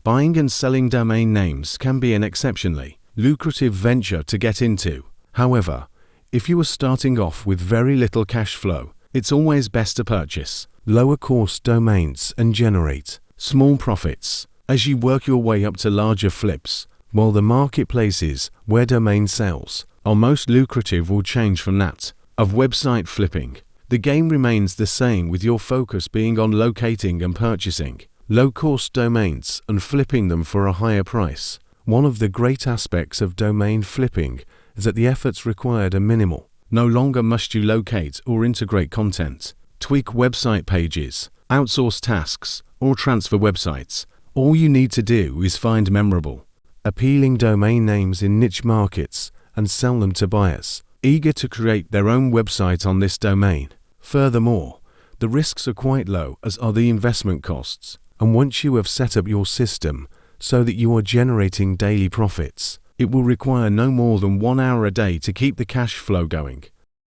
Buying and selling domain names can be an exceptionally lucrative venture to get into. However, if you are starting off with very little cash flow, it's always best to purchase lower-cost domains and generate small profits as you work your way up to larger flips, while the marketplaces where domain sales are most lucrative will change from that of website flipping. The game remains the same, with your focus being on locating and purchasing low-cost domains and flipping them for a higher price. One of the great aspects of domain flipping is that the efforts required are minimal. No longer must you locate or integrate content, tweak website pages, outsource tasks, or transfer websites. All you need to do is find memorable, appealing domain names in niche markets and sell them to buyers eager to create their own website on this domain. Furthermore, the risks are quite low, as are the investment costs, and once you have set up your system so that you are generating daily profits, it will require no more than 1 hour a day to keep the cash flow going.